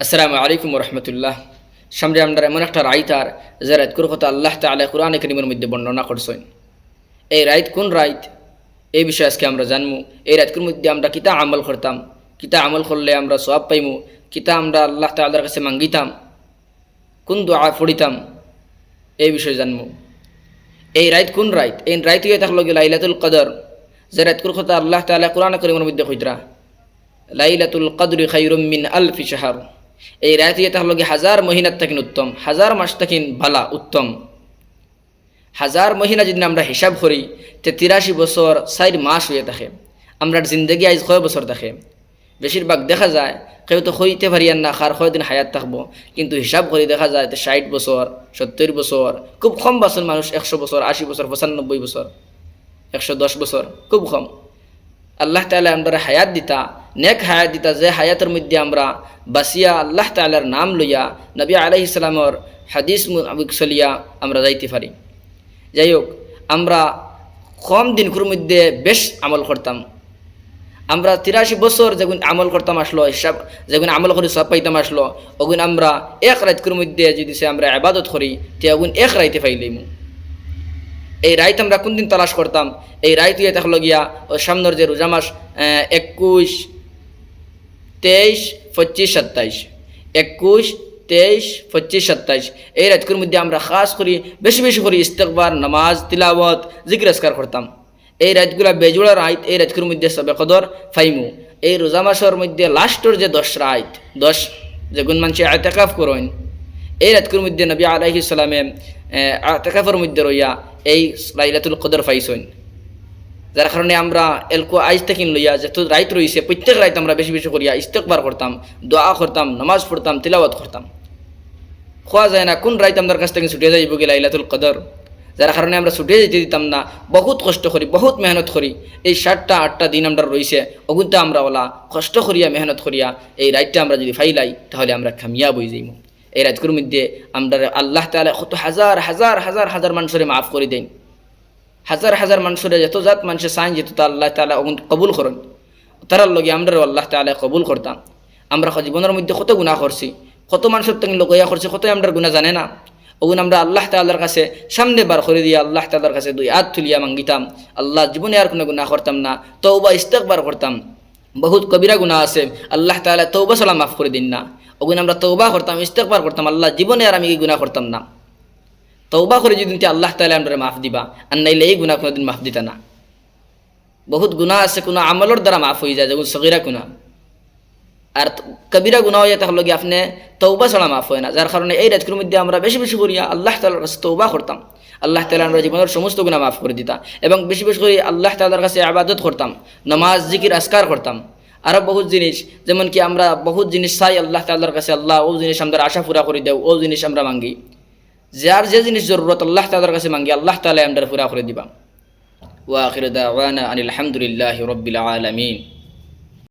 আসসালামু আলাইকুম রহমতুল্লাহ। সামনে আমরা এমন একটা রাইত আর যে রাইতকুর কথা আল্লাহ তাআলা কুরআনে কারীমের মধ্যে বর্ণনা করছেন। এই রাইত কোন রাইত, এই বিষয়ে আজকে আমরা জানবো। এই রাইতকুর মধ্যে আমরা কিতা আমল করতাম, কিতা আমল করলে আমরা সওয়াব পাইমু, কিতা আমরা আল্লাহ তাআলার কাছে মাঙ্গিতাম, কোন দোয়া পড়িতাম, এই বিষয়ে জানবো। এই রাইত কোন রাইত? এই রাইত হয়ে থাকলো কি লাইলাতুল কদর, যে রাইতকুর কথা আল্লাহ তাআলা কুরআনে কারীমের মধ্যে কইতরা লাইলাতুল কদরি খায়রুম মিন আলফি শাহর। এই রাত ইয়ে তাহলে হাজার মহিনার থাকেন উত্তম, হাজার মাস থাকেন ভালা উত্তম। হাজার মহিনা যদি আমরা হিসাব করি তে 83 বছর 4 মাস হয়ে থাকে। আমরা জিন্দগি আজ কয় বছর থাকে? বেশিরভাগ দেখা যায় কেউ তো হইতে পারিয়ান না, কার কয়দিন হায়াত থাকবো, কিন্তু হিসাব করে দেখা যায় 60 বছর 70 বছর, খুব কম বছর মানুষ 100 বছর 80 বছর 95 বছর 110 বছর, খুব কম। আল্লাহ তাআলা আমরা হায়াত দিতা, নেক হায়াত দিতা, যে হায়াতের মধ্যে আমরা বাসিয়া আল্লাহ তাআলার নাম লইয়া নবী আলাইহিস সালামের হাদিস মুতাবিক চলিয়া আমরা যাইতে পারি। যাই হোক, আমরা কম দিনকুর মধ্যে বেশ আমল করতাম। আমরা 83 বছর যেগুন আমল করতাম আসলো, হিসাব যেগুন আমল করে সব পাইতাম আসলো, ওগুন আমরা এক রাতকুর মধ্যে যদি সে আমরা ইবাদত করি তে ওগুন এক রাইতে পাইলাম। এই রাইত আমরা কোন দিন তালাশ করতাম? এই রাইত ইয়ে থাকলো গিয়া ও সামনের যে রোজা মাস 21, 23, 25, 27, 21, 23, 25, 27 এই রাতকুর মধ্যে আমরা খাস করি বেশি বেশি করি ইস্তেগফার, নামাজ, তিলাওয়াত, জিকির আজকার করতাম। এই রাতগুলা বেজোড়া রাইত, এই রাতকুর মধ্যে সবে কদর ফাইমু। এই রোজা মাসের মধ্যে লাস্টের যে 10 রাইত, 10 যেগুন মানুষে ইতিকাফ করেন, এই রাতকুর মধ্যে নবী আলাইহিস সালামে ইতিকাফের মধ্যে রইয়া এই লাইলাতুল কদর পাইছেন। যার কারণে আমরা এলকো আইজ থেকে লইয়া যত রাইত রয়েছে প্রত্যেক রাইত আমরা বেশি বেশি করিয়া ইস্তেগফার করতাম, দোয়া করতাম, নামাজ পড়তাম, তিলাওয়াত করতাম। খোয়া যায় না কোন রাইত আমাদের কাছ থেকে ছুটে যাইব কি লাইলাতুল কদর, যার কারণে আমরা ছুটে যেতে দিতাম না। বহুত কষ্ট করি, বহুত মেহনত করি। এই 7টা 8টা দিন আমরা রয়েছে, অগুনটা আমরা ওলা কষ্ট করিয়া মেহনত করিয়া এই রাইতটা আমরা যদি ফাইলাই তাহলে আমরা কামিয়াব হয়ে যাইব। এই রাতগুলোর মধ্যে আমরা আল্লাহ তাআলা কত হাজার হাজার হাজার হাজার মানুষের মাফ করে দেন। হাজার হাজার মানুষের যত জাত মানুষের সাইন যেত তা আল্লাহ তাআলা কবুল করেন, তারার লগে আমরা আল্লাহ তাআলা কবুল করতাম। আমরা জীবনের মধ্যে কত গুনাহ করছি, কত মানুষের তখন লগইয়া করছি, কত আমরা গুনাহ জানে না। ওগুন আমরা আল্লাহ তাআলার কাছে সামনে বার করে দিয়ে আল্লাহ তাআলার কাছে 2 হাত তুলিয়া মাঙ্গিতাম, আল্লাহ জীবনে আর কোনো গুনাহ করতাম না, তওবা ইস্তেগফার করতাম। বহুত কবিরা গুনাহ আছে, আল্লাহ তাআলা তওবা ছাড়া মাফ করে দিন না। ওগুন আমরা তওবা করতাম, ইস্তেগফার করতাম, আল্লাহ জীবনে আর আমি এই গুনাহ করতাম না। তওবা করে যদি আল্লাহ তাআলা আমরা মাফ দিবা, আর নাইলে এই গুনাহ কোনোদিন মাফ দিতা না। বহুত গুনাহ আছে কোনো আমলের দ্বারা মাফ হয়ে যায়, যেমন সগীরা গুনাহ। আর কবিরা গুনাহ হয়ে থাকলে কি আপনি তওবা ছাড়া মাফ হয় না। যার কারণে এই রাতগুলোর মধ্যে আমরা বেশি বেশি করিয়া আল্লাহ তাআলার কাছে তওবা করতাম, আল্লাহ তাআলা আমরা জীবনের সমস্ত গুনাহ মাফ করে দিতা। এবং বেশি বেশি করে আল্লাহ তাআলার কাছে ইবাদত করতাম, নামাজ, জিকির, আজকার করতাম। আরও বহুত জিনিস, যেমন কি আমরা বহুত জিনিস চাই আল্লাহ তাআলার কাছে, আল্লাহ ও জিনিস আমাদের আশা পুরা করে দেও, ও জিনিস আমরা মাঙ্গি। যার যে জিনিস জরুরত আল্লাহ তাআলার কাছে মাঙ্গি, আল্লাহ তাআলা আমরা পুরা করে দিবা। ওয়া আখিরু দাওয়ানা আনিল হামদুলিল্লাহি রাব্বিল আলামিন।